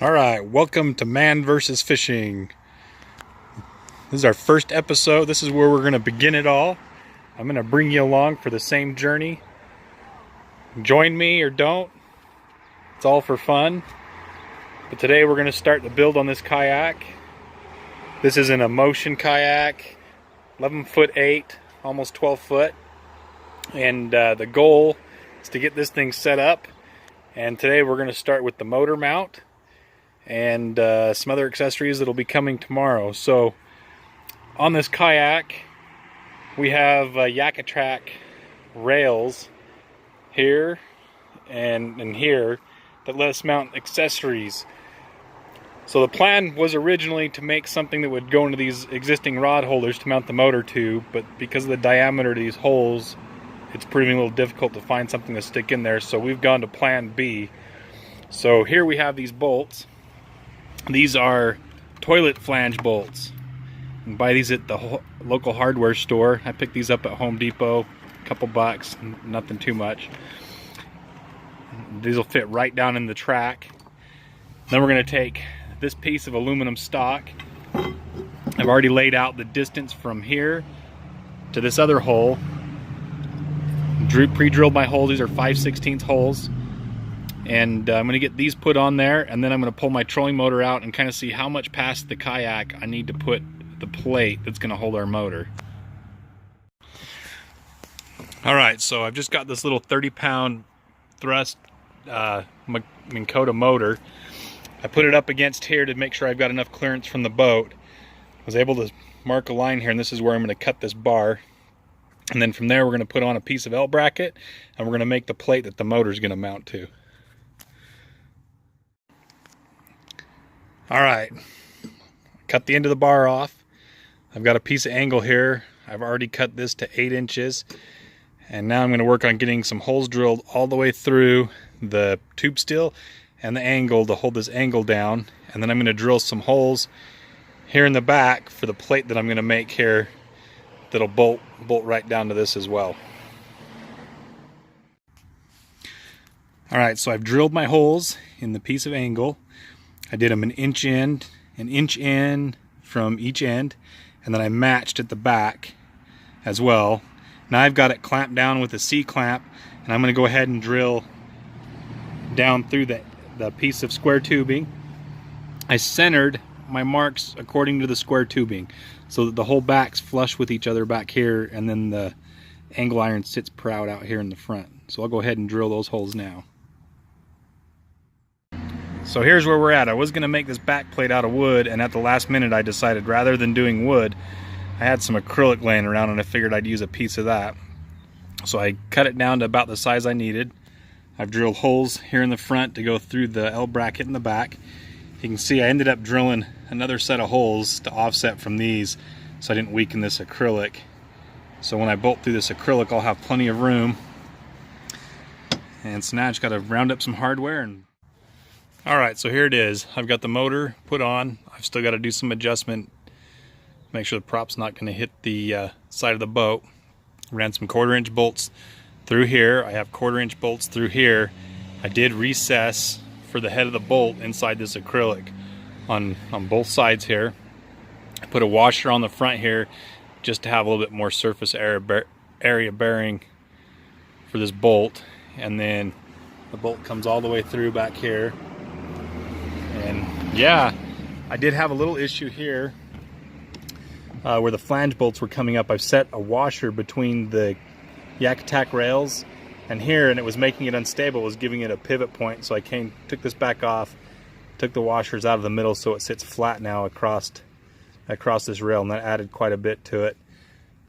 Alright, welcome to Man vs. Fishing. This is our first episode. This is where we're going to begin it all. I'm going to bring you along for the same journey. Join me or don't. It's all for fun. But today we're going to start the build on this kayak. This is an Emotion kayak, 11'8", almost 12 foot. And the goal is to get this thing set up. And today we're going to start with the motor mount and some other accessories that'll be coming tomorrow. So on this kayak we have Yakatrak rails here and here that let us mount accessories. So the plan was originally to make something that would go into these existing rod holders to mount the motor to, but because of the diameter of these holes, it's proving a little difficult to find something to stick in there, so we've gone to plan B. So here we have these bolts. These are toilet flange bolts. You can buy these at the local hardware store. I picked these up at Home Depot, a couple bucks, nothing too much. These will fit right down in the track. Then we're going to take this piece of aluminum stock. I've already laid out the distance from here to this other hole. Pre-drilled my holes. These are 5/16 holes. And I'm going to get these put on there, and then I'm going to pull my trolling motor out and kind of see how much past the kayak I need to put the plate that's going to hold our motor. Alright, so I've just got this little 30-pound thrust Minn Kota motor. I put it up against here to make sure I've got enough clearance from the boat. I was able to mark a line here, and this is where I'm going to cut this bar. And then from there we're going to put on a piece of L bracket, and we're going to make the plate that the motor is going to mount to. Alright, cut the end of the bar off. I've got a piece of angle here. I've already cut this to 8 inches. And now I'm going to work on getting some holes drilled all the way through the tube steel and the angle to hold this angle down. And then I'm going to drill some holes here in the back for the plate that I'm going to make here that'll bolt right down to this as well. Alright, so I've drilled my holes in the piece of angle. I did them an inch in from each end, and then I matched at the back as well. Now I've got it clamped down with a C-clamp, and I'm going to go ahead and drill down through the piece of square tubing. I centered my marks according to the square tubing so that the whole back's flush with each other back here, and then the angle iron sits proud out here in the front. So I'll go ahead and drill those holes now. So here's where we're at. I was going to make this back plate out of wood, and at the last minute I decided rather than doing wood, I had some acrylic laying around and I figured I'd use a piece of that. So I cut it down to about the size I needed. I've drilled holes here in the front to go through the L bracket in the back. You can see I ended up drilling another set of holes to offset from these so I didn't weaken this acrylic. So when I bolt through this acrylic, I'll have plenty of room. And so now I just got to round up some hardware. And alright, so here it is. I've got the motor put on. I've still got to do some adjustment, make sure the prop's not going to hit the side of the boat. Ran some 1/4-inch bolts through here. I have 1/4-inch bolts through here. I did recess for the head of the bolt inside this acrylic on both sides here. I put a washer on the front here just to have a little bit more surface area bearing for this bolt. And then the bolt comes all the way through back here. And yeah, I did have a little issue here where the flange bolts were coming up. I've set a washer between the Yakatrak rails and here, and it was making it unstable. It was giving it a pivot point. So I took this back off, took the washers out of the middle so it sits flat now across this rail, and that added quite a bit to it.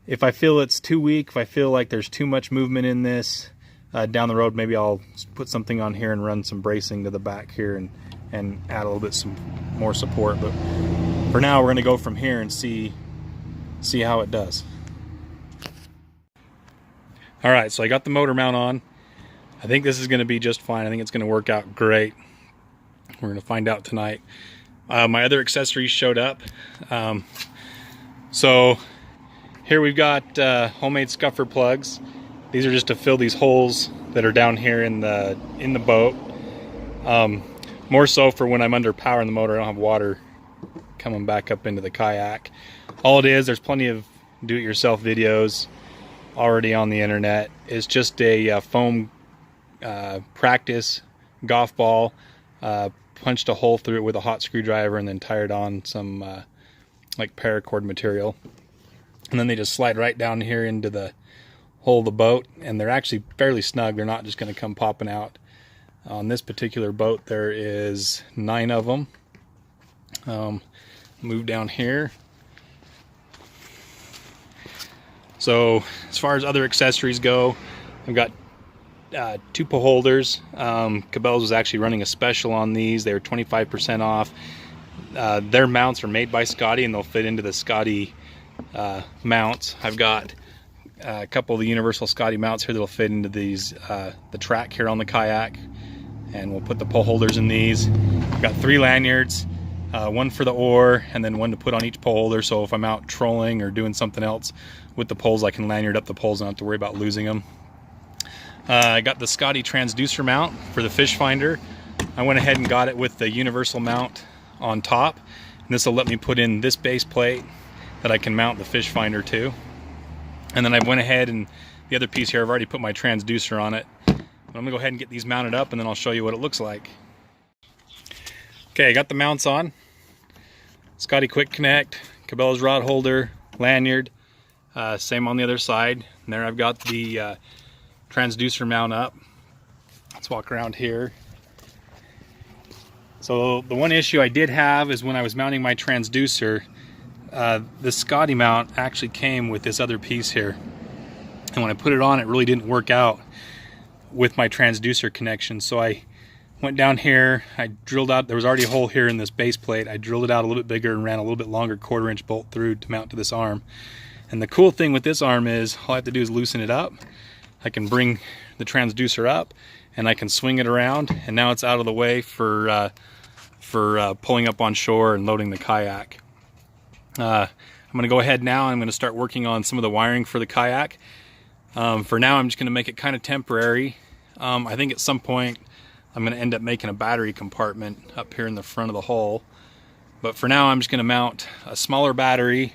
If I feel it's too weak, if I feel like there's too much movement in this down the road, maybe I'll put something on here and run some bracing to the back here and add a little bit some more support. But for now we're going to go from here and see how it does. Alright, so I got the motor mount on. I think this is going to be just fine. I think it's going to work out great. We're going to find out tonight. My other accessories showed up. So here we've got homemade scupper plugs. These are just to fill these holes that are down here in the boat. More so for when I'm under power in the motor, I don't have water coming back up into the kayak. All it is, there's plenty of do-it-yourself videos already on the internet. It's just a foam practice golf ball, punched a hole through it with a hot screwdriver and then tied on some like paracord material, and then they just slide right down here into the hole of the boat, and they're actually fairly snug. They're not just going to come popping out. On this particular boat there is 9 of them. Move down here. So as far as other accessories go, I've got 2 pull holders. Cabela's was actually running a special on these. They were 25% off. Their mounts are made by Scottie, and they'll fit into the Scottie mounts. I've got a couple of the universal Scottie mounts here that'll fit into these, the track here on the kayak, and we'll put the pull holders in these. I've got 3 lanyards, one for the oar and then one to put on each pull holder, so if I'm out trolling or doing something else with the poles, I can lanyard up the poles and not have to worry about losing them. I got the Scottie Transducer Mount for the fish finder. I went ahead and got it with the universal mount on top, and this will let me put in this base plate that I can mount the fish finder to. And then I went ahead, and the other piece here, I've already put my transducer on it. But I'm gonna go ahead and get these mounted up, and then I'll show you what it looks like. Okay, I got the mounts on. Scottie Quick Connect, Cabela's rod holder, lanyard, same on the other side. And there I've got the transducer mount up. Let's walk around here. So the one issue I did have is when I was mounting my transducer, the Scottie mount actually came with this other piece here, and when I put it on, it really didn't work out with my transducer connection. So I went down here, I drilled out, there was already a hole here in this base plate. I drilled it out a little bit bigger and ran a little bit longer 1/4 inch bolt through to mount to this arm. And the cool thing with this arm is all I have to do is loosen it up. I can bring the transducer up and I can swing it around, and now it's out of the way for pulling up on shore and loading the kayak. I'm going to go ahead now and I'm going to start working on some of the wiring for the kayak. For now, I'm just going to make it kind of temporary. I think at some point I'm going to end up making a battery compartment up here in the front of the hull. But for now, I'm just going to mount a smaller battery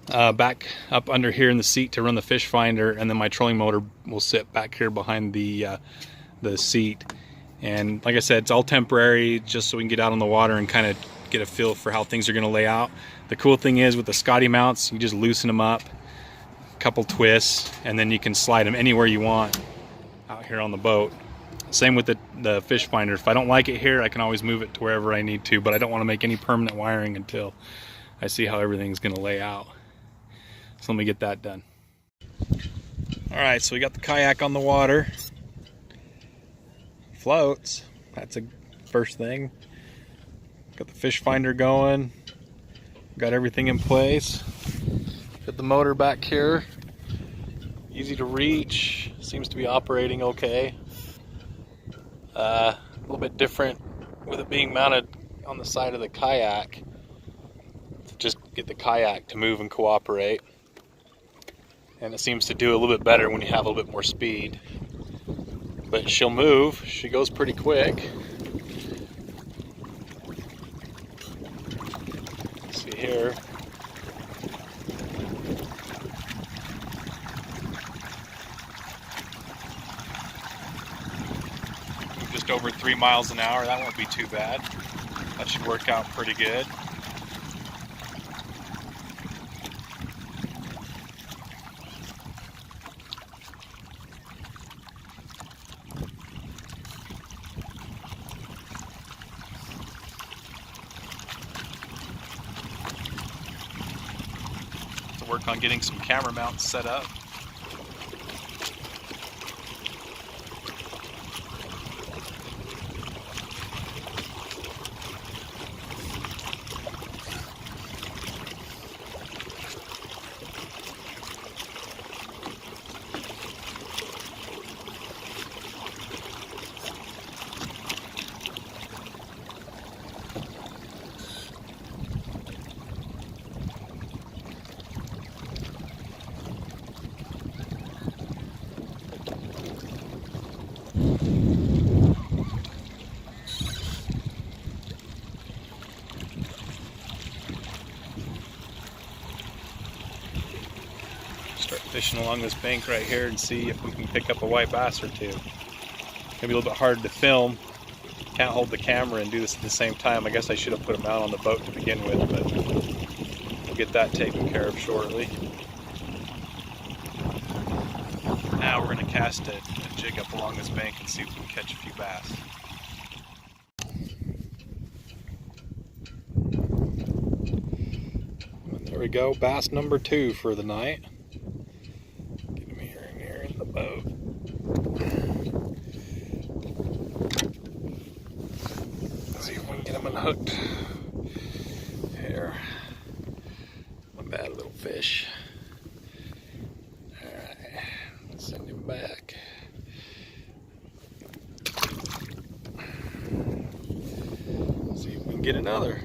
back up under here in the seat to run the fish finder, and then my trolling motor will sit back here behind the seat. And like I said, it's all temporary, just so we can get out on the water and kind of get a feel for how things are going to lay out. The cool thing is with the Scottie mounts, you just loosen them up, a couple twists, and then you can slide them anywhere you want out here on the boat. Same with the fish finder. If I don't like it here, I can always move it to wherever I need to, but I don't want to make any permanent wiring until I see how everything's going to lay out. So let me get that done. Alright, so we got the kayak on the water. Floats, that's a first thing. Got the fish finder going, got everything in place. Got the motor back here, easy to reach, seems to be operating okay. A little bit different with it being mounted on the side of the kayak, to just get the kayak to move and cooperate. And it seems to do a little bit better when you have a little bit more speed. But she'll move, she goes pretty quick. See here. Just over 3 miles an hour, that won't be too bad. That should work out pretty good. Work on getting some camera mounts set up. fishing along this bank right here and see if we can pick up a white bass or two. Maybe a little bit hard to film. Can't hold the camera and do this at the same time. I guess I should have put them out on the boat to begin with, but we'll get that taken care of shortly. Now we're going to cast a jig up along this bank and see if we can catch a few bass. There we go, bass number 2 for the night. Get him here in the boat. Let's see if we can get him unhooked. Here. Not bad little fish. Alright, send him back. See if we can get another.